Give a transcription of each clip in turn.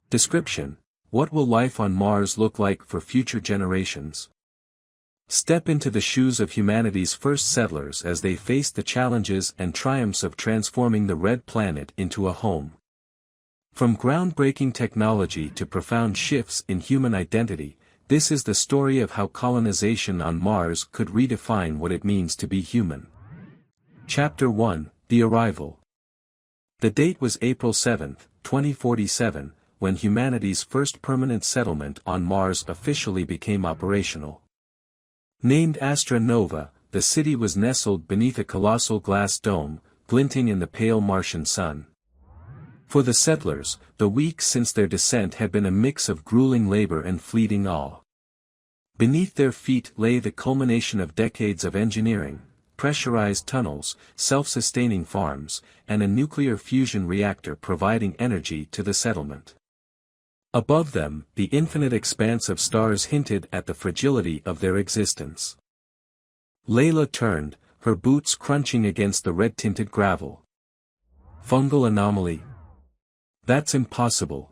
Description: what will life on Mars look like for future generations? Step into the shoes of humanity's first settlers as they face the challenges and triumphs of transforming the red planet into a home. From groundbreaking technology to profound shifts in human identity, this is the story of how colonization on Mars could redefine what it means to be human. Chapter 1: The Arrival. The date was April 7, 2047, when humanity's first permanent settlement on Mars officially became operational. Named Astra Nova, the city was nestled beneath a colossal glass dome, glinting in the pale Martian sun. For the settlers, the weeks since their descent had been a mix of grueling labor and fleeting awe. Beneath their feet lay the culmination of decades of engineering, pressurized tunnels, self-sustaining farms, and a nuclear fusion reactor providing energy to the settlement. Above them, the infinite expanse of stars hinted at the fragility of their existence. Layla turned, her boots crunching against the red-tinted gravel. Fungal anomaly? That's impossible.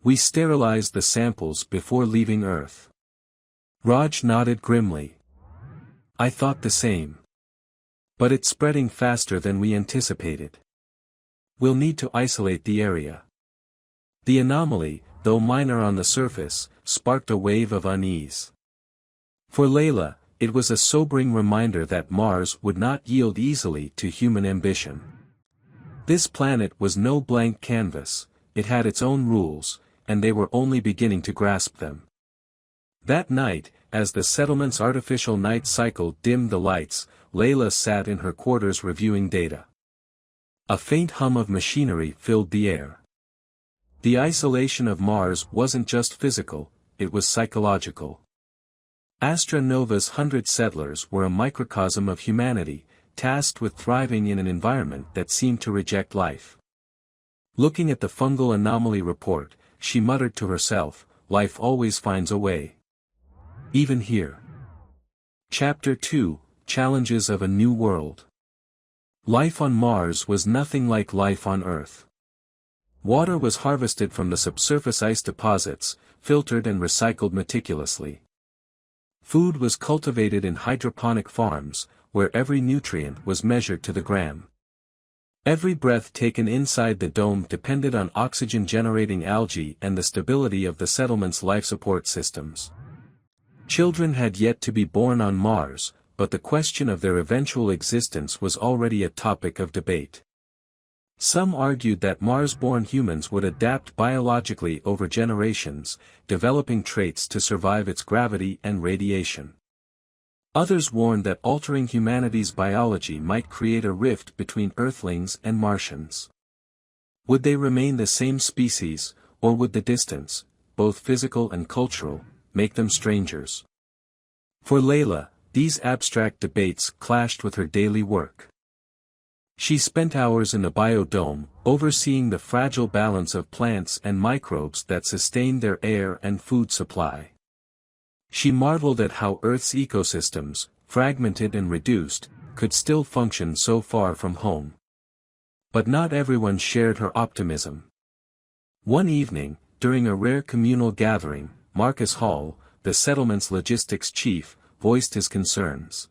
We sterilized the samples before leaving Earth. Raj nodded grimly. I thought the same. But it's spreading faster than we anticipated. We'll need to isolate the area. The anomaly, though minor on the surface, sparked a wave of unease. For Layla, it was a sobering reminder that Mars would not yield easily to human ambition. This planet was no blank canvas, it had its own rules, and they were only beginning to grasp them. That night, as the settlement's artificial night cycle dimmed the lights, Layla sat in her quarters reviewing data. A faint hum of machinery filled the air. The isolation of Mars wasn't just physical, it was psychological. Astra Nova's 100 settlers were a microcosm of humanity, tasked with thriving in an environment that seemed to reject life. Looking at the fungal anomaly report, she muttered to herself, life always finds a way. Even here. Chapter 2: Challenges of a New World. Life on Mars was nothing like life on Earth. Water was harvested from the subsurface ice deposits, filtered and recycled meticulously. Food was cultivated in hydroponic farms, where every nutrient was measured to the gram. Every breath taken inside the dome depended on oxygen-generating algae and the stability of the settlement's life support systems. Children had yet to be born on Mars, but the question of their eventual existence was already a topic of debate. Some argued that Mars-born humans would adapt biologically over generations, developing traits to survive its gravity and radiation. Others warned that altering humanity's biology might create a rift between Earthlings and Martians. Would they remain the same species, or would the distance, both physical and cultural, make them strangers? For Layla, these abstract debates clashed with her daily work. She spent hours in the biodome, overseeing the fragile balance of plants and microbes that sustained their air and food supply. She marveled at how Earth's ecosystems, fragmented and reduced, could still function so far from home. But not everyone shared her optimism. One evening, during a rare communal gathering, Marcus Hall, the settlement's logistics chief, voiced his concerns.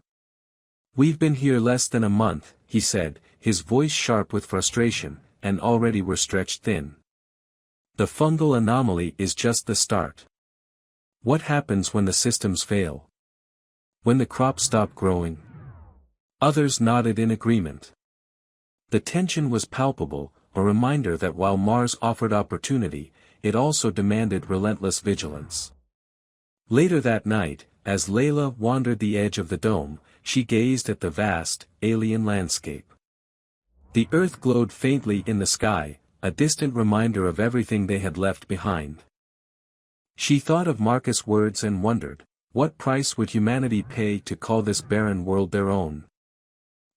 "We've been here less than a month," he said, his voice sharp with frustration, "and already we're stretched thin. The fungal anomaly is just the start. What happens when the systems fail? When the crops stop growing?" Others nodded in agreement. The tension was palpable, a reminder that while Mars offered opportunity, it also demanded relentless vigilance. Later that night, as Layla wandered the edge of the dome, she gazed at the vast, alien landscape. The Earth glowed faintly in the sky, a distant reminder of everything they had left behind. She thought of Marcus' words and wondered, what price would humanity pay to call this barren world their own?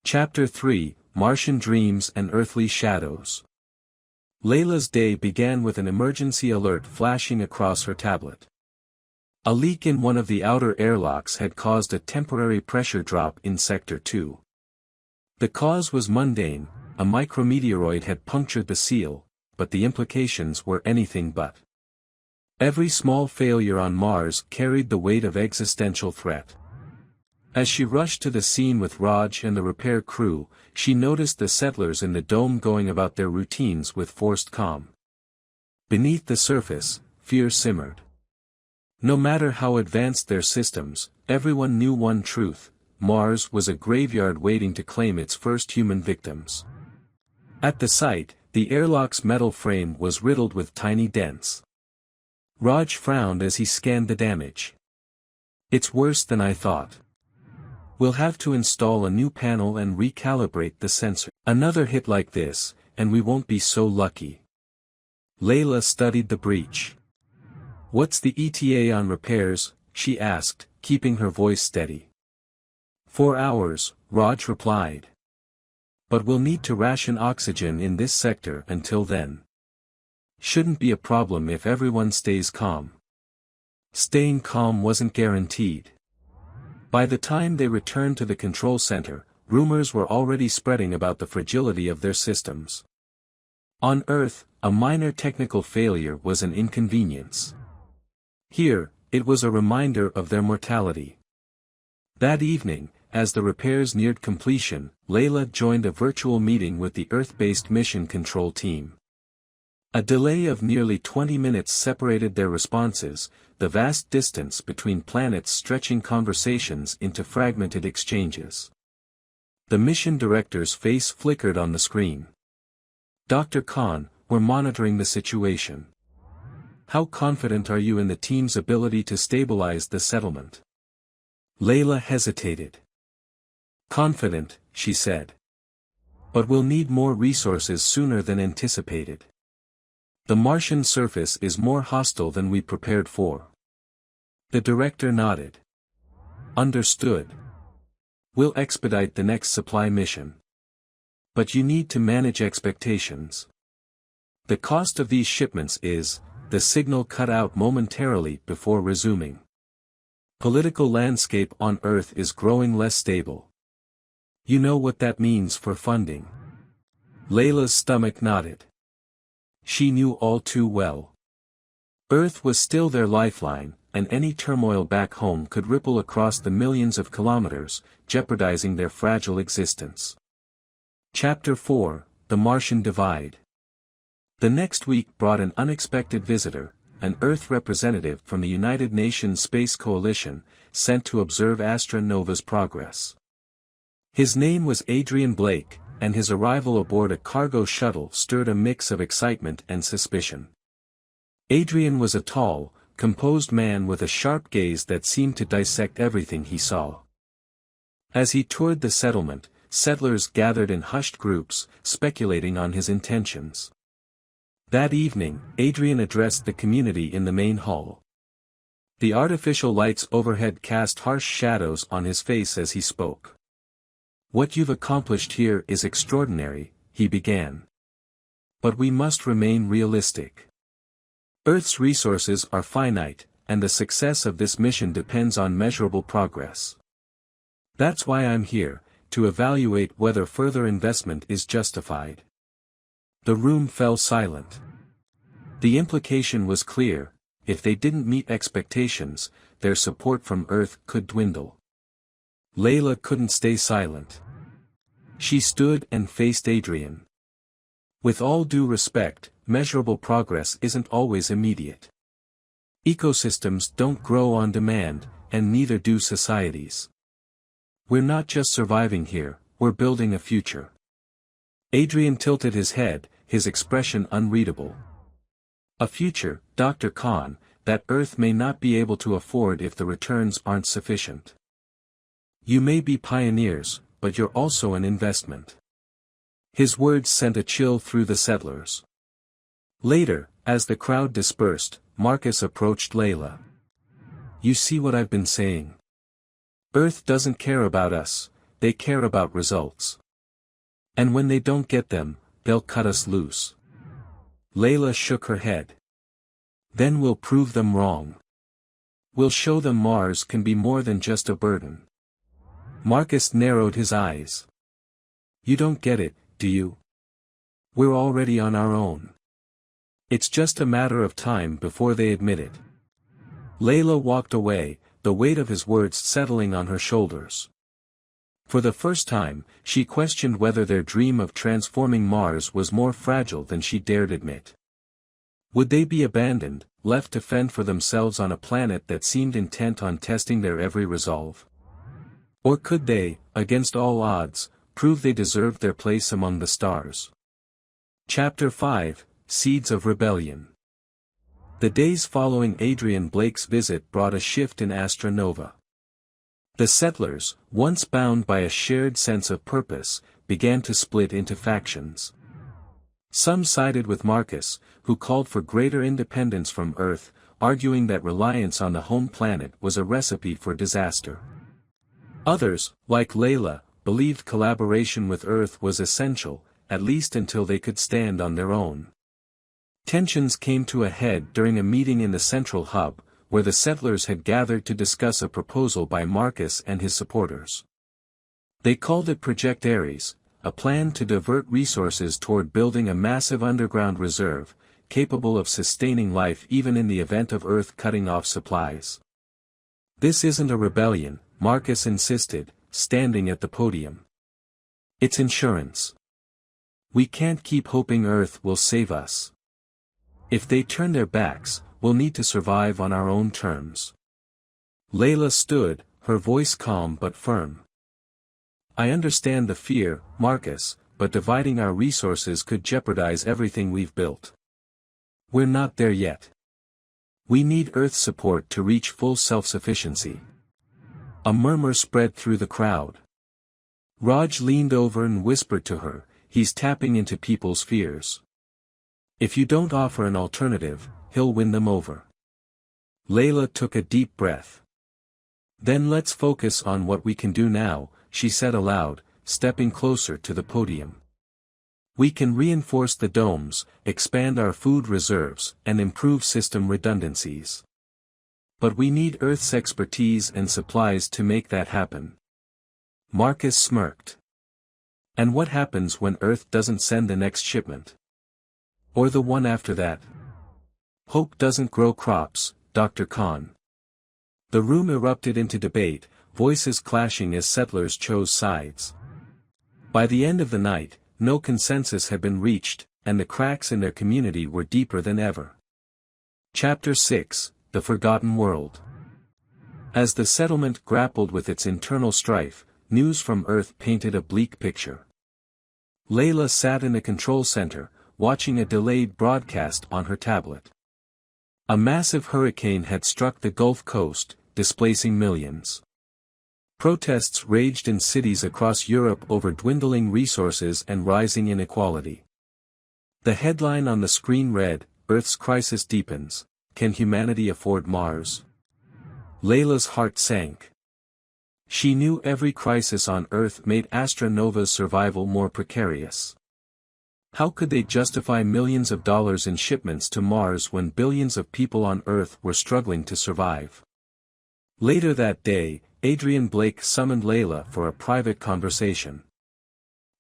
Chapter 3: Martian Dreams and Earthly Shadows. Layla's day began with an emergency alert flashing across her tablet. A leak in one of the outer airlocks had caused a temporary pressure drop in Sector 2. The cause was mundane: a micrometeoroid had punctured the seal, but the implications were anything but. Every small failure on Mars carried the weight of existential threat. As she rushed to the scene with Raj and the repair crew, she noticed the settlers in the dome going about their routines with forced calm. Beneath the surface, fear simmered. No matter how advanced their systems, everyone knew one truth: Mars was a graveyard waiting to claim its first human victims. At the site, the airlock's metal frame was riddled with tiny dents. Raj frowned as he scanned the damage. "It's worse than I thought. We'll have to install a new panel and recalibrate the sensor. Another hit like this, and we won't be so lucky." Layla studied the breach. "What's the ETA on repairs?" she asked, keeping her voice steady. 4 hours, Raj replied. "But we'll need to ration oxygen in this sector until then. Shouldn't be a problem if everyone stays calm." Staying calm wasn't guaranteed. By the time they returned to the control center, rumors were already spreading about the fragility of their systems. On Earth, a minor technical failure was an inconvenience. Here, it was a reminder of their mortality. That evening, as the repairs neared completion, Layla joined a virtual meeting with the Earth-based mission control team. A delay of nearly 20 minutes separated their responses, the vast distance between planets stretching conversations into fragmented exchanges. The mission director's face flickered on the screen. "Dr. Khan, we're monitoring the situation. How confident are you in the team's ability to stabilize the settlement?" Layla hesitated. "Confident," she said. "But we'll need more resources sooner than anticipated. The Martian surface is more hostile than we prepared for." The director nodded. "Understood. We'll expedite the next supply mission. But you need to manage expectations. The cost of these shipments is." The signal cut out momentarily before resuming. "Political landscape on Earth is growing less stable. You know what that means for funding." Layla's stomach nodded. She knew all too well. Earth was still their lifeline, and any turmoil back home could ripple across the millions of kilometers, jeopardizing their fragile existence. Chapter 4: The Martian Divide. The next week brought an unexpected visitor, an Earth representative from the United Nations Space Coalition, sent to observe Astra Nova's progress. His name was Adrian Blake, and his arrival aboard a cargo shuttle stirred a mix of excitement and suspicion. Adrian was a tall, composed man with a sharp gaze that seemed to dissect everything he saw. As he toured the settlement, settlers gathered in hushed groups, speculating on his intentions. That evening, Adrian addressed the community in the main hall. The artificial lights overhead cast harsh shadows on his face as he spoke. "What you've accomplished here is extraordinary," he began. "But we must remain realistic. Earth's resources are finite, and the success of this mission depends on measurable progress. That's why I'm here, to evaluate whether further investment is justified." The room fell silent. The implication was clear: if they didn't meet expectations, their support from Earth could dwindle. Layla couldn't stay silent. She stood and faced Adrian. "With all due respect, measurable progress isn't always immediate. Ecosystems don't grow on demand, and neither do societies. We're not just surviving here, we're building a future." Adrian tilted his head, his expression unreadable. "A future, Dr. Khan, that Earth may not be able to afford if the returns aren't sufficient. You may be pioneers, but you're also an investment." His words sent a chill through the settlers. Later, as the crowd dispersed, Marcus approached Layla. "You see what I've been saying? Earth doesn't care about us, they care about results. And when they don't get them, they'll cut us loose." Layla shook her head. "Then we'll prove them wrong. We'll show them Mars can be more than just a burden." Marcus narrowed his eyes. "You don't get it, do you? We're already on our own. It's just a matter of time before they admit it. Layla walked away, the weight of his words settling on her shoulders. For the first time, she questioned whether their dream of transforming Mars was more fragile than she dared admit. Would they be abandoned, left to fend for themselves on a planet that seemed intent on testing their every resolve? Or could they, against all odds, prove they deserved their place among the stars? Chapter 5, Seeds of Rebellion. The days following Adrian Blake's visit brought a shift in Astra Nova. The settlers, once bound by a shared sense of purpose, began to split into factions. Some sided with Marcus, who called for greater independence from Earth, arguing that reliance on the home planet was a recipe for disaster. Others, like Layla, believed collaboration with Earth was essential, at least until they could stand on their own. Tensions came to a head during a meeting in the central hub, where the settlers had gathered to discuss a proposal by Marcus and his supporters. They called it Project Ares, a plan to divert resources toward building a massive underground reserve, capable of sustaining life even in the event of Earth cutting off supplies. This isn't a rebellion, Marcus insisted, standing at the podium. It's insurance. We can't keep hoping Earth will save us. If they turn their backs, we'll need to survive on our own terms. Layla stood, her voice calm but firm. I understand the fear, Marcus, but dividing our resources could jeopardize everything we've built. We're not there yet. We need Earth support to reach full self-sufficiency. A murmur spread through the crowd. Raj leaned over and whispered to her, he's tapping into people's fears. If you don't offer an alternative, he'll win them over. Layla took a deep breath. Then let's focus on what we can do now, she said aloud, stepping closer to the podium. We can reinforce the domes, expand our food reserves, and improve system redundancies. But we need Earth's expertise and supplies to make that happen. Marcus smirked. And what happens when Earth doesn't send the next shipment? Or the one after that? Hope doesn't grow crops, Dr. Khan. The room erupted into debate, voices clashing as settlers chose sides. By the end of the night, no consensus had been reached, and the cracks in their community were deeper than ever. Chapter 6, The Forgotten World. As the settlement grappled with its internal strife, news from Earth painted a bleak picture. Layla sat in the control center, watching a delayed broadcast on her tablet. A massive hurricane had struck the Gulf Coast, displacing millions. Protests raged in cities across Europe over dwindling resources and rising inequality. The headline on the screen read, Earth's crisis deepens, can humanity afford Mars? Layla's heart sank. She knew every crisis on Earth made Astra Nova's survival more precarious. How could they justify millions of dollars in shipments to Mars when billions of people on Earth were struggling to survive? Later that day, Adrian Blake summoned Layla for a private conversation.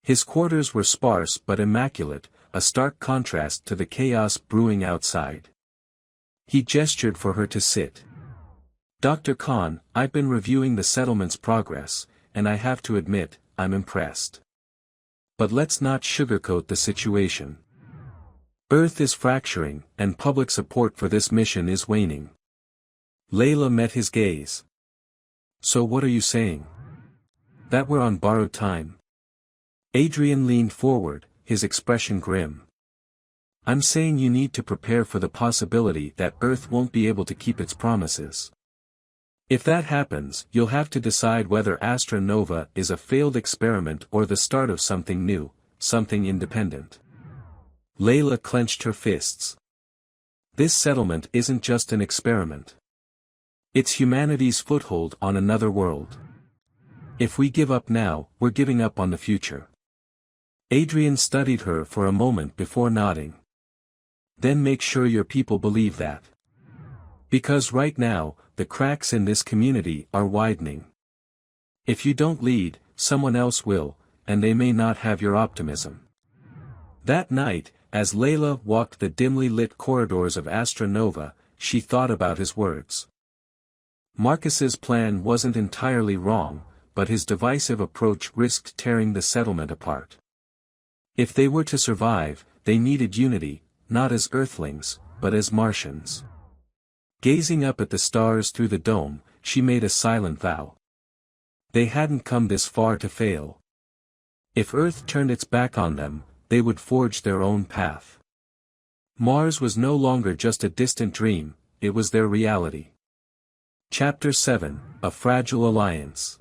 His quarters were sparse but immaculate, a stark contrast to the chaos brewing outside. He gestured for her to sit. Dr. Khan, I've been reviewing the settlement's progress, and I have to admit, I'm impressed. But let's not sugarcoat the situation. Earth is fracturing, and public support for this mission is waning. Layla met his gaze. So what are you saying? That we're on borrowed time? Adrian leaned forward, his expression grim. I'm saying you need to prepare for the possibility that Earth won't be able to keep its promises. If that happens, you'll have to decide whether Astra Nova is a failed experiment or the start of something new, something independent. Layla clenched her fists. This settlement isn't just an experiment. It's humanity's foothold on another world. If we give up now, we're giving up on the future. Adrian studied her for a moment before nodding. Then make sure your people believe that. Because right now, the cracks in this community are widening. If you don't lead, someone else will, and they may not have your optimism. That night, As Layla walked the dimly lit corridors of Astra Nova, she thought about his words. Marcus's plan wasn't entirely wrong, but his divisive approach risked tearing the settlement apart. If they were to survive, they needed unity, not as Earthlings, but as Martians. Gazing up at the stars through the dome, she made a silent vow. They hadn't come this far to fail. If Earth turned its back on them, they would forge their own path. Mars was no longer just a distant dream, it was their reality. Chapter 7, A Fragile Alliance.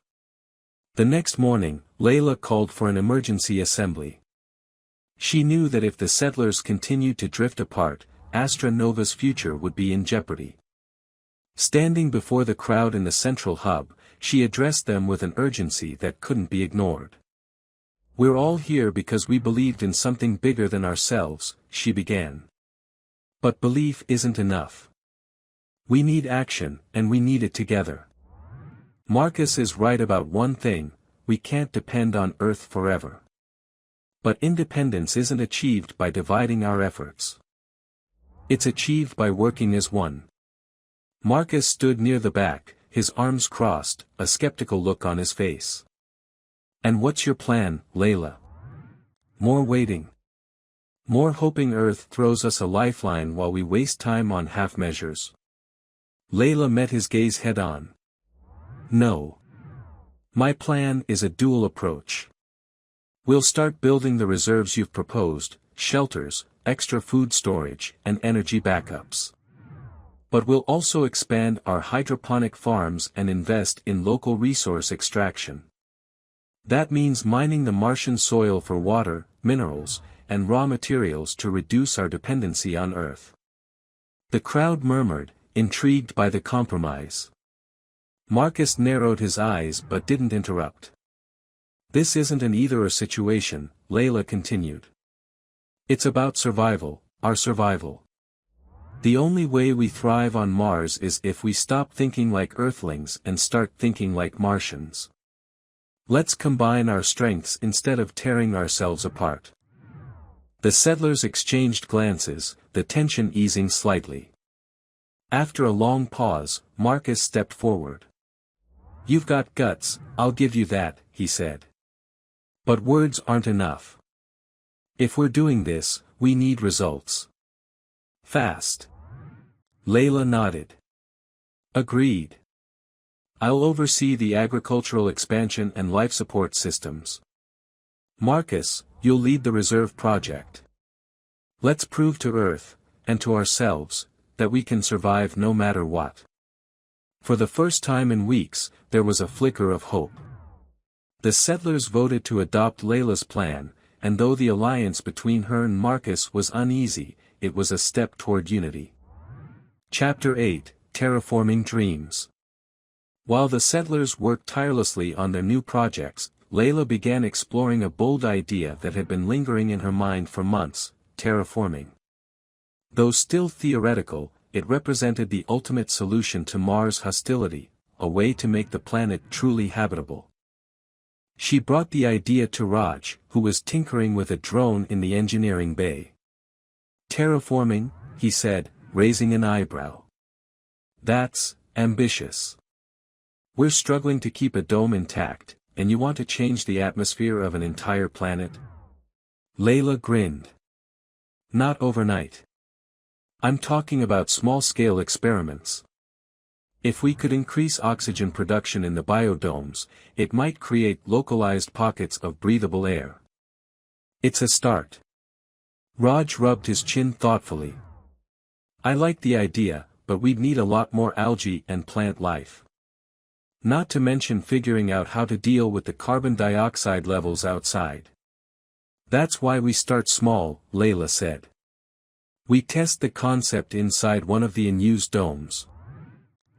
The next morning, Layla called for an emergency assembly. She knew that if the settlers continued to drift apart, Astra Nova's future would be in jeopardy. Standing before the crowd in the central hub, she addressed them with an urgency that couldn't be ignored. "We're all here because we believed in something bigger than ourselves," she began. "But belief isn't enough. We need action, and we need it together. Marcus is right about one thing, we can't depend on Earth forever. But independence isn't achieved by dividing our efforts. It's achieved by working as one." Marcus stood near the back, his arms crossed, a skeptical look on his face. "And what's your plan, Layla?" "More waiting. More hoping Earth throws us a lifeline while we waste time on half measures." Layla met his gaze head-on. "No. My plan is a dual approach. We'll start building the reserves you've proposed, shelters, extra food storage, and energy backups. But we'll also expand our hydroponic farms and invest in local resource extraction. That means mining the Martian soil for water, minerals, and raw materials to reduce our dependency on Earth." The crowd murmured, intrigued by the compromise. Marcus narrowed his eyes but didn't interrupt. "This isn't an either-or situation," Layla continued. "It's about survival, our survival. The only way we thrive on Mars is if we stop thinking like Earthlings and start thinking like Martians. Let's combine our strengths instead of tearing ourselves apart." The settlers exchanged glances, the tension easing slightly. After a long pause, Marcus stepped forward. "You've got guts, I'll give you that," he said. "But words aren't enough. If we're doing this, we need results. Fast." Layla nodded. "Agreed. I'll oversee the agricultural expansion and life support systems. Marcus, you'll lead the reserve project. Let's prove to Earth, and to ourselves, that we can survive no matter what." For the first time in weeks, there was a flicker of hope. The settlers voted to adopt Layla's plan, and though the alliance between her and Marcus was uneasy, it was a step toward unity. Chapter 8, Terraforming Dreams. While the settlers worked tirelessly on their new projects, Layla began exploring a bold idea that had been lingering in her mind for months: terraforming. Though still theoretical, it represented the ultimate solution to Mars' hostility, a way to make the planet truly habitable. She brought the idea to Raj, who was tinkering with a drone in the engineering bay. "Terraforming," he said, raising an eyebrow. "That's ambitious. We're struggling to keep a dome intact, and you want to change the atmosphere of an entire planet?" Layla grinned. "Not overnight. I'm talking about small-scale experiments. If we could increase oxygen production in the biodomes, it might create localized pockets of breathable air. It's a start." Raj rubbed his chin thoughtfully. "I like the idea, but we'd need a lot more algae and plant life. Not to mention figuring out how to deal with the carbon dioxide levels outside." "That's why we start small," Layla said. "We test the concept inside one of the unused domes.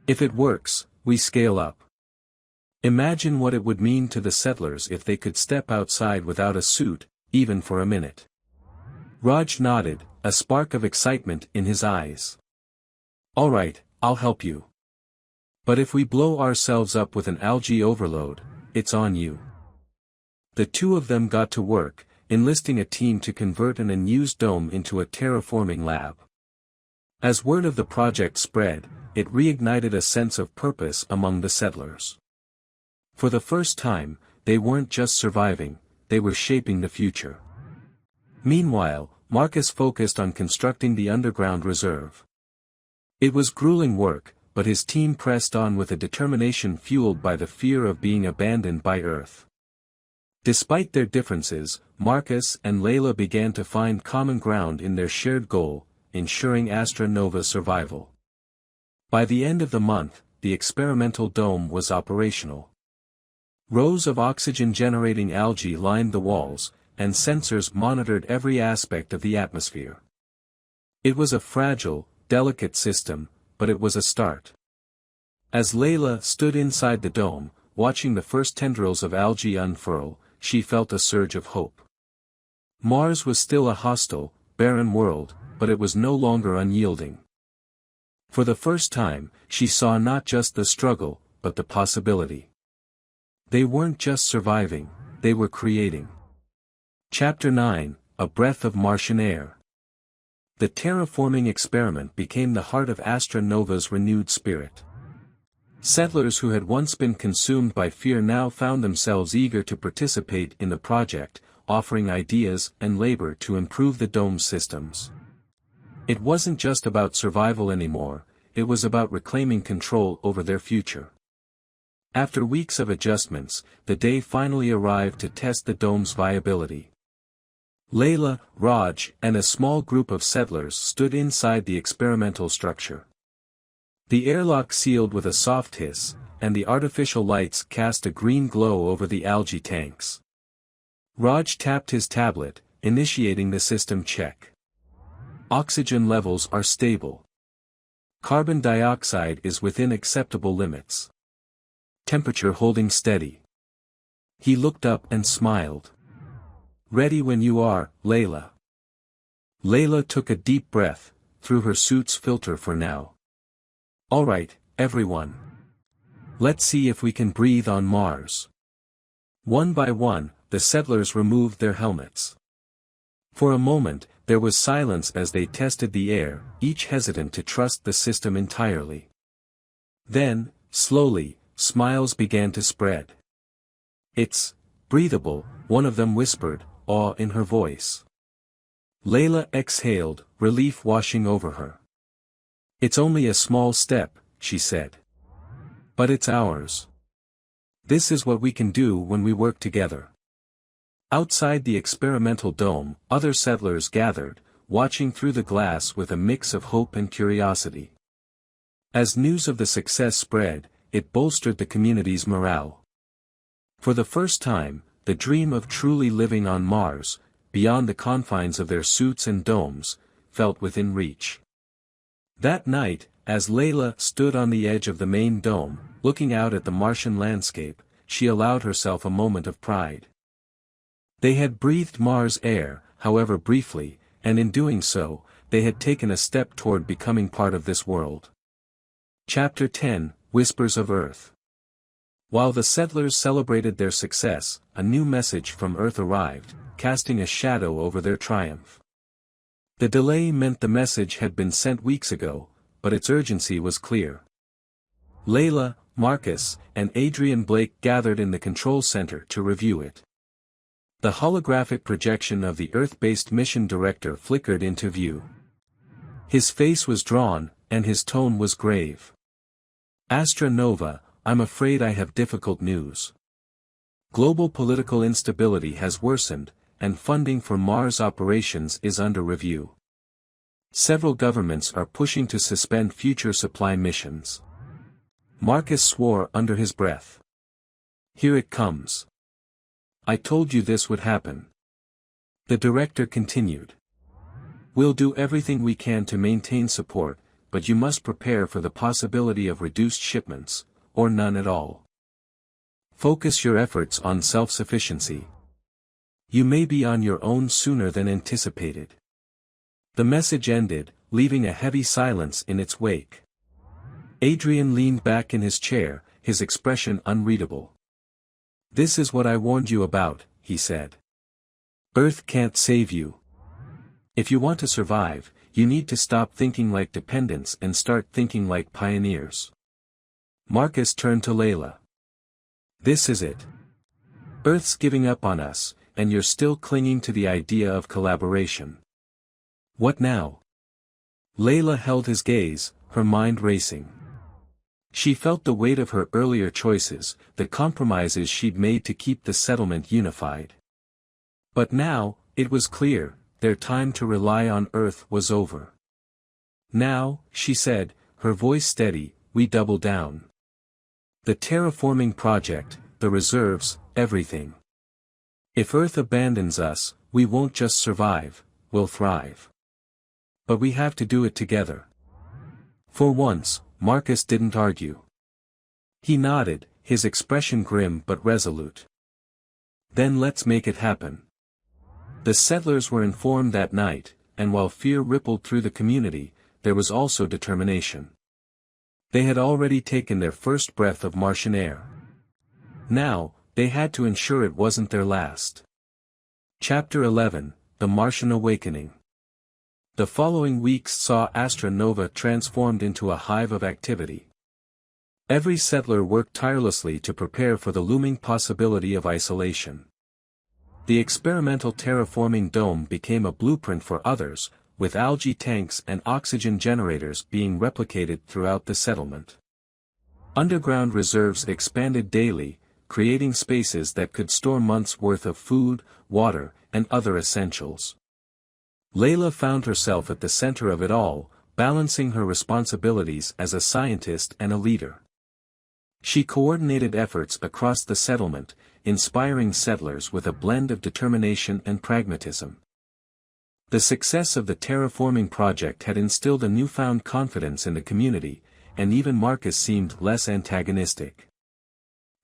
If it works, we scale up. Imagine what it would mean to the settlers if they could step outside without a suit, even for a minute." Raj nodded, a spark of excitement in his eyes. "All right, I'll help you. But if we blow ourselves up with an algae overload, it's on you." The two of them got to work, enlisting a team to convert an unused dome into a terraforming lab. As word of the project spread, it reignited a sense of purpose among the settlers. For the first time, they weren't just surviving, they were shaping the future. Meanwhile, Marcus focused on constructing the underground reserve. It was grueling work, but his team pressed on with a determination fueled by the fear of being abandoned by Earth. Despite their differences, Marcus and Layla began to find common ground in their shared goal, ensuring Astra Nova's survival. By the end of the month, the experimental dome was operational. Rows of oxygen-generating algae lined the walls, and sensors monitored every aspect of the atmosphere. It was a fragile, delicate system, but it was a start. As Layla stood inside the dome, watching the first tendrils of algae unfurl, she felt a surge of hope. Mars was still a hostile, barren world, but it was no longer unyielding. For the first time, she saw not just the struggle, but the possibility. They weren't just surviving, they were creating. Chapter 9, A Breath of Martian Air. The terraforming experiment became the heart of Astra Nova's renewed spirit. Settlers who had once been consumed by fear now found themselves eager to participate in the project, offering ideas and labor to improve the dome's systems. It wasn't just about survival anymore, it was about reclaiming control over their future. After weeks of adjustments, the day finally arrived to test the dome's viability. Layla, Raj, and a small group of settlers stood inside the experimental structure. The airlock sealed with a soft hiss, and the artificial lights cast a green glow over the algae tanks. Raj tapped his tablet, initiating the system check. Oxygen levels are stable. Carbon dioxide is within acceptable limits. Temperature holding steady. He looked up and smiled. Ready when you are, Layla. Layla took a deep breath, through her suit's filter for now. All right, everyone. Let's see if we can breathe on Mars. One by one, the settlers removed their helmets. For a moment, there was silence as they tested the air, each hesitant to trust the system entirely. Then, slowly, smiles began to spread. It's breathable, one of them whispered, awe in her voice. Layla exhaled, relief washing over her. It's only a small step, she said. But it's ours. This is what we can do when we work together. Outside the experimental dome, other settlers gathered, watching through the glass with a mix of hope and curiosity. As news of the success spread, it bolstered the community's morale. For the first time, the dream of truly living on Mars, beyond the confines of their suits and domes, felt within reach. That night, as Layla stood on the edge of the main dome, looking out at the Martian landscape, she allowed herself a moment of pride. They had breathed Mars air, however briefly, and in doing so, they had taken a step toward becoming part of this world. Chapter 10, Whispers of Earth. While the settlers celebrated their success, a new message from Earth arrived, casting a shadow over their triumph. The delay meant the message had been sent weeks ago, but its urgency was clear. Layla, Marcus, and Adrian Blake gathered in the control center to review it. The holographic projection of the Earth-based mission director flickered into view. His face was drawn, and his tone was grave. Astra Nova, I'm afraid I have difficult news. Global political instability has worsened, and funding for Mars operations is under review. Several governments are pushing to suspend future supply missions. Marcus swore under his breath. Here it comes. I told you this would happen. The director continued. We'll do everything we can to maintain support, but you must prepare for the possibility of reduced shipments, or none at all. Focus your efforts on self-sufficiency. You may be on your own sooner than anticipated. The message ended, leaving a heavy silence in its wake. Adrian leaned back in his chair, his expression unreadable. This is what I warned you about, he said. Earth can't save you. If you want to survive, you need to stop thinking like dependents and start thinking like pioneers. Marcus turned to Layla. This is it. Earth's giving up on us, and you're still clinging to the idea of collaboration. What now? Layla held his gaze, her mind racing. She felt the weight of her earlier choices, the compromises she'd made to keep the settlement unified. But now, it was clear, their time to rely on Earth was over. Now, she said, her voice steady, we double down. The terraforming project, the reserves, everything. If Earth abandons us, we won't just survive, we'll thrive. But we have to do it together. For once, Marcus didn't argue. He nodded, his expression grim but resolute. Then let's make it happen. The settlers were informed that night, and while fear rippled through the community, there was also determination. They had already taken their first breath of Martian air. Now, they had to ensure it wasn't their last. Chapter 11, The Martian Awakening. The following weeks saw Astra Nova transformed into a hive of activity. Every settler worked tirelessly to prepare for the looming possibility of isolation. The experimental terraforming dome became a blueprint for others, with algae tanks and oxygen generators being replicated throughout the settlement. Underground reserves expanded daily, creating spaces that could store months' worth of food, water, and other essentials. Layla found herself at the center of it all, balancing her responsibilities as a scientist and a leader. She coordinated efforts across the settlement, inspiring settlers with a blend of determination and pragmatism. The success of the terraforming project had instilled a newfound confidence in the community, and even Marcus seemed less antagonistic.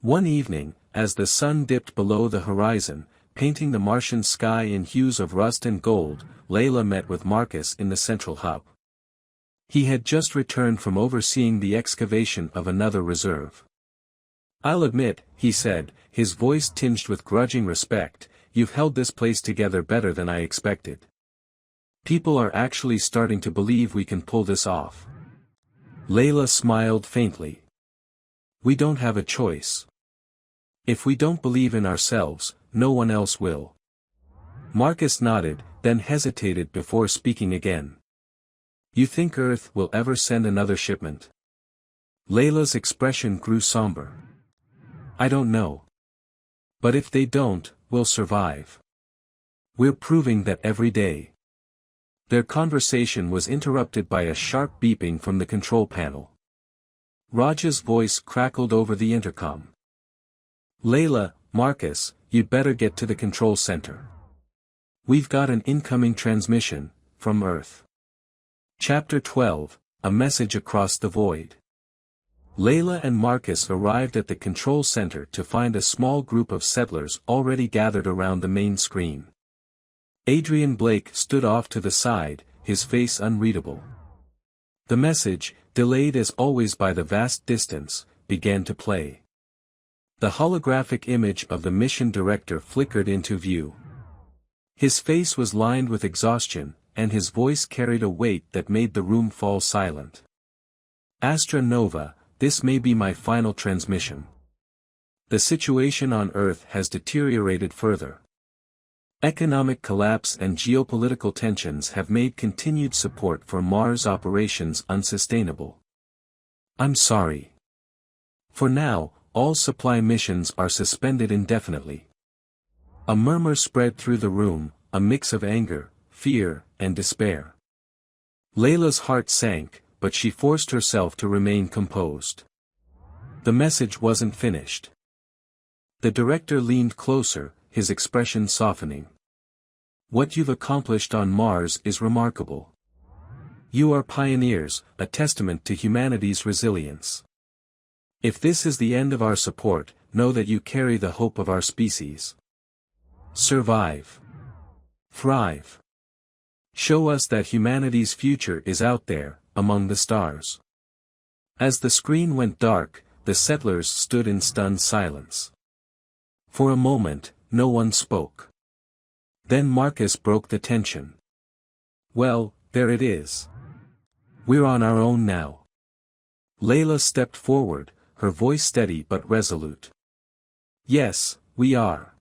One evening, as the sun dipped below the horizon, painting the Martian sky in hues of rust and gold, Layla met with Marcus in the central hub. He had just returned from overseeing the excavation of another reserve. "I'll admit," he said, his voice tinged with grudging respect, "you've held this place together better than I expected. People are actually starting to believe we can pull this off." Layla smiled faintly. "We don't have a choice. If we don't believe in ourselves, no one else will." Marcus nodded, then hesitated before speaking again. "You think Earth will ever send another shipment?" Layla's expression grew somber. "I don't know. But if they don't, we'll survive. We're proving that every day." Their conversation was interrupted by a sharp beeping from the control panel. Raj's voice crackled over the intercom. "Layla, Marcus, you'd better get to the control center. We've got an incoming transmission, from Earth." Chapter 12, A Message Across the Void. Layla and Marcus arrived at the control center to find a small group of settlers already gathered around the main screen. Adrian Blake stood off to the side, his face unreadable. The message, delayed as always by the vast distance, began to play. The holographic image of the mission director flickered into view. His face was lined with exhaustion, and his voice carried a weight that made the room fall silent. "Astra Nova, this may be my final transmission. The situation on Earth has deteriorated further. Economic collapse and geopolitical tensions have made continued support for Mars operations unsustainable. I'm sorry. For now, all supply missions are suspended indefinitely." A murmur spread through the room, a mix of anger, fear, and despair. Layla's heart sank, but she forced herself to remain composed. The message wasn't finished. The director leaned closer, his expression softening. "What you've accomplished on Mars is remarkable. You are pioneers, a testament to humanity's resilience. If this is the end of our support, know that you carry the hope of our species. Survive. Thrive. Show us that humanity's future is out there, among the stars." As the screen went dark, the settlers stood in stunned silence. For a moment, no one spoke. Then Marcus broke the tension. Well, there it is. We're on our own now. Layla stepped forward, her voice steady but resolute. Yes, we are.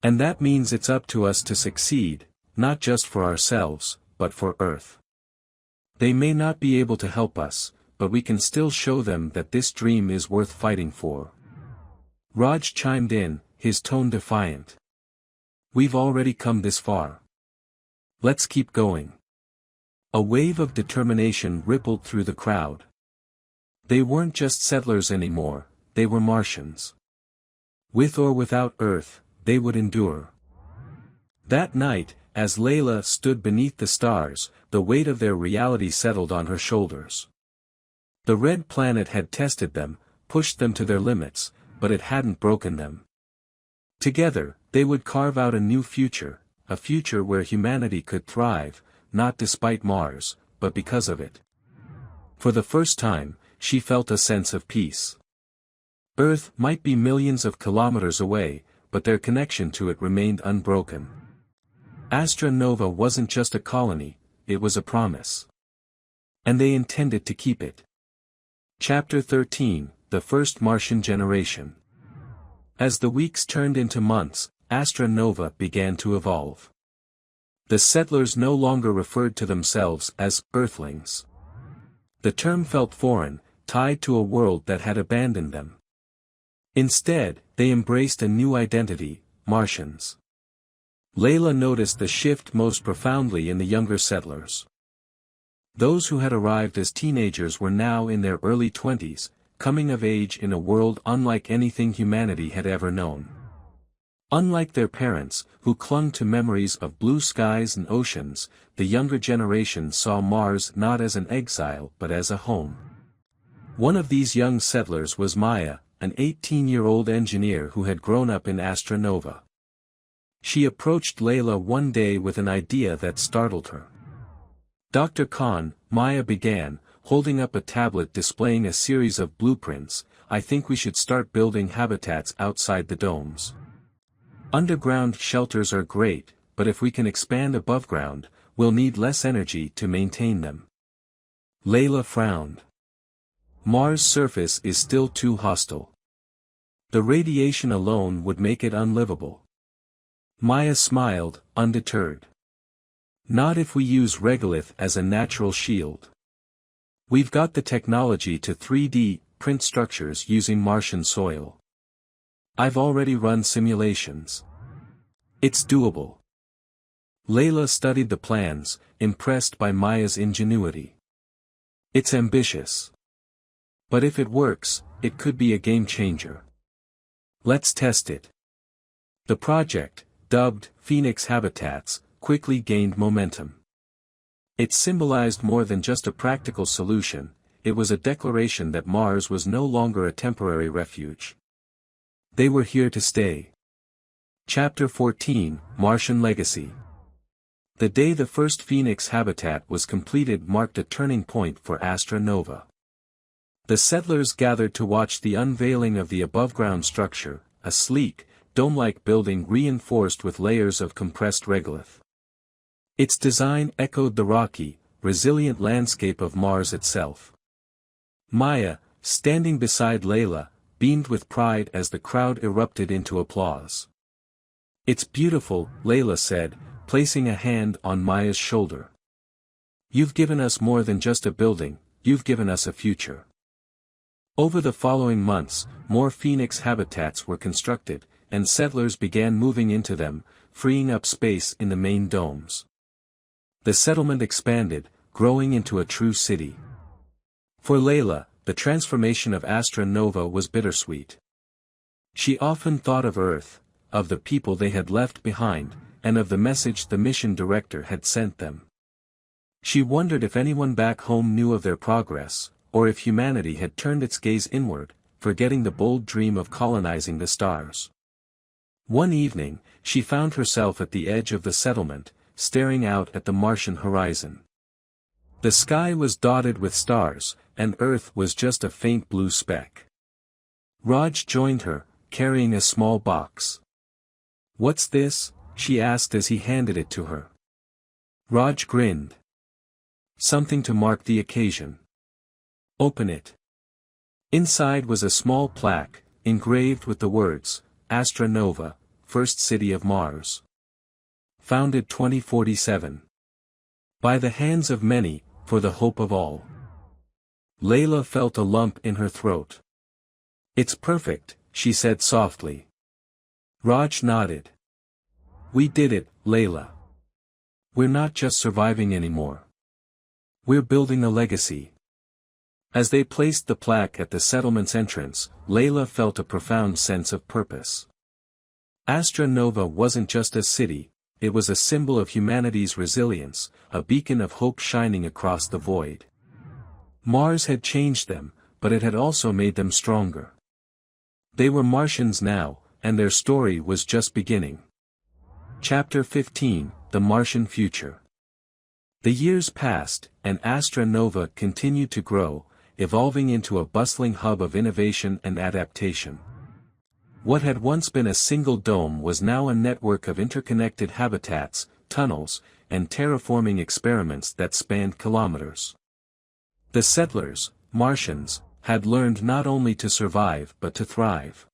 And that means it's up to us to succeed, not just for ourselves, but for Earth. They may not be able to help us, but we can still show them that this dream is worth fighting for. Raj chimed in, his tone defiant. We've already come this far. Let's keep going. A wave of determination rippled through the crowd. They weren't just settlers anymore, they were Martians. With or without Earth, they would endure. That night, as Layla stood beneath the stars, the weight of their reality settled on her shoulders. The red planet had tested them, pushed them to their limits, but it hadn't broken them. Together, they would carve out a new future, a future where humanity could thrive, not despite Mars, but because of it. For the first time, she felt a sense of peace. Earth might be millions of kilometers away, but their connection to it remained unbroken. Astra Nova wasn't just a colony, it was a promise. And they intended to keep it. Chapter 13, The First Martian Generation. As the weeks turned into months, Astra Nova began to evolve. The settlers no longer referred to themselves as Earthlings. The term felt foreign, tied to a world that had abandoned them. Instead, they embraced a new identity, Martians. Layla noticed the shift most profoundly in the younger settlers. Those who had arrived as teenagers were now in their early 20s, coming of age in a world unlike anything humanity had ever known. Unlike their parents, who clung to memories of blue skies and oceans, the younger generation saw Mars not as an exile but as a home. One of these young settlers was Maya, an 18-year-old engineer who had grown up in Astra Nova. She approached Layla one day with an idea that startled her. Dr. Khan, Maya began, holding up a tablet displaying a series of blueprints. I think we should start building habitats outside the domes. Underground shelters are great, but if we can expand above ground, we'll need less energy to maintain them. Layla frowned. Mars' surface is still too hostile. The radiation alone would make it unlivable. Maya smiled, undeterred. Not if we use regolith as a natural shield. We've got the technology to 3D print structures using Martian soil. I've already run simulations. It's doable. Layla studied the plans, impressed by Maya's ingenuity. It's ambitious. But if it works, it could be a game changer. Let's test it. The project, dubbed Phoenix Habitats, quickly gained momentum. It symbolized more than just a practical solution, it was a declaration that Mars was no longer a temporary refuge. They were here to stay. Chapter 14, Martian Legacy. The day the first Phoenix habitat was completed marked a turning point for Astra Nova. The settlers gathered to watch the unveiling of the above-ground structure, a sleek, dome-like building reinforced with layers of compressed regolith. Its design echoed the rocky, resilient landscape of Mars itself. Maya, standing beside Layla, beamed with pride as the crowd erupted into applause. It's beautiful, Layla said, placing a hand on Maya's shoulder. You've given us more than just a building, you've given us a future. Over the following months, more Phoenix habitats were constructed, and settlers began moving into them, freeing up space in the main domes. The settlement expanded, growing into a true city. For Layla, the transformation of Astra Nova was bittersweet. She often thought of Earth, of the people they had left behind, and of the message the mission director had sent them. She wondered if anyone back home knew of their progress, or if humanity had turned its gaze inward, forgetting the bold dream of colonizing the stars. One evening, she found herself at the edge of the settlement, staring out at the Martian horizon. The sky was dotted with stars, and Earth was just a faint blue speck. Raj joined her, carrying a small box. "What's this?" she asked as he handed it to her. Raj grinned. Something to mark the occasion. Open it. Inside was a small plaque, engraved with the words, Astra Nova, First City of Mars. Founded 2047. By the hands of many, for the hope of all. Layla felt a lump in her throat. It's perfect, she said softly. Raj nodded. We did it, Layla. We're not just surviving anymore. We're building a legacy. As they placed the plaque at the settlement's entrance, Layla felt a profound sense of purpose. Astra Nova wasn't just a city, it was a symbol of humanity's resilience, a beacon of hope shining across the void. Mars had changed them, but it had also made them stronger. They were Martians now, and their story was just beginning. Chapter 15, The Martian Future. The years passed, and Astra Nova continued to grow, evolving into a bustling hub of innovation and adaptation. What had once been a single dome was now a network of interconnected habitats, tunnels, and terraforming experiments that spanned kilometers. The settlers, Martians, had learned not only to survive but to thrive.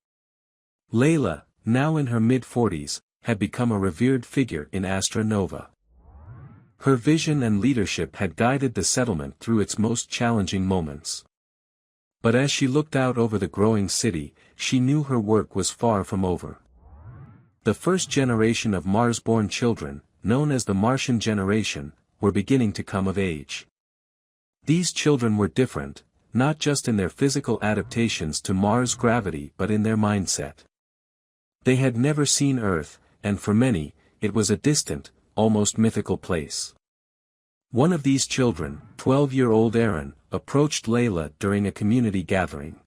Layla, now in her mid-40s, had become a revered figure in Astra Nova. Her vision and leadership had guided the settlement through its most challenging moments. But as she looked out over the growing city, she knew her work was far from over. The first generation of Mars-born children, known as the Martian generation, were beginning to come of age. These children were different, not just in their physical adaptations to Mars' gravity but in their mindset. They had never seen Earth, and for many, it was a distant, almost mythical place. One of these children, 12-year-old Aaron, approached Layla during a community gathering.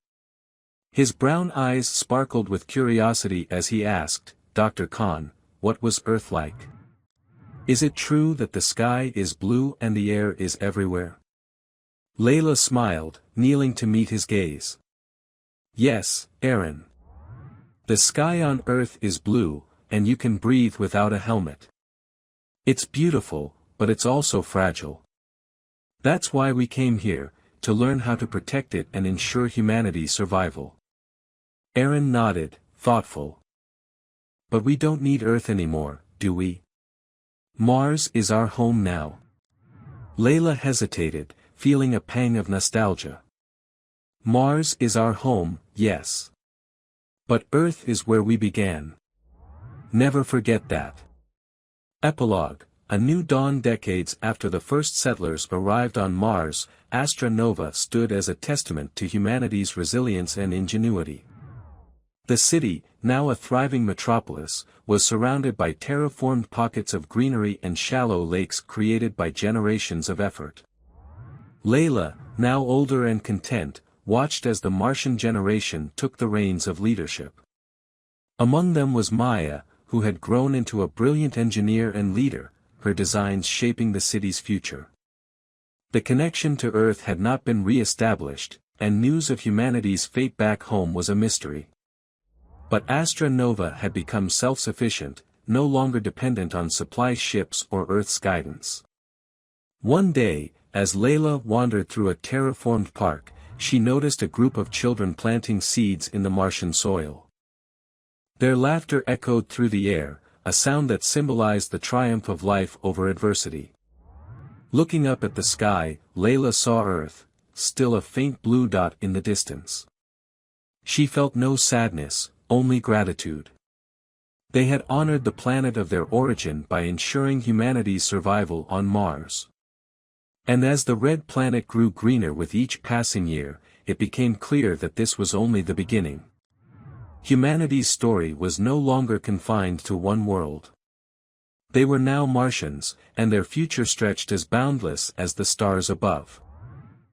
His brown eyes sparkled with curiosity as he asked, Dr. Khan, what was Earth like? Is it true that the sky is blue and the air is everywhere? Layla smiled, kneeling to meet his gaze. Yes, Aaron. The sky on Earth is blue, and you can breathe without a helmet. It's beautiful, but it's also fragile. That's why we came here, to learn how to protect it and ensure humanity's survival. Aaron nodded, thoughtful. But we don't need Earth anymore, do we? Mars is our home now. Layla hesitated, feeling a pang of nostalgia. Mars is our home, yes. But Earth is where we began. Never forget that. Epilogue. A new dawn. Decades after the first settlers arrived on Mars, Astra Nova stood as a testament to humanity's resilience and ingenuity. The city, now a thriving metropolis, was surrounded by terraformed pockets of greenery and shallow lakes created by generations of effort. Layla, now older and content, watched as the Martian generation took the reins of leadership. Among them was Maya, who had grown into a brilliant engineer and leader, her designs shaping the city's future. The connection to Earth had not been re-established, and news of humanity's fate back home was a mystery. But Astra Nova had become self-sufficient, no longer dependent on supply ships or Earth's guidance. One day, as Layla wandered through a terraformed park, she noticed a group of children planting seeds in the Martian soil. Their laughter echoed through the air, a sound that symbolized the triumph of life over adversity. Looking up at the sky, Layla saw Earth, still a faint blue dot in the distance. She felt no sadness, only gratitude. They had honored the planet of their origin by ensuring humanity's survival on Mars. And as the red planet grew greener with each passing year, it became clear that this was only the beginning. Humanity's story was no longer confined to one world. They were now Martians, and their future stretched as boundless as the stars above.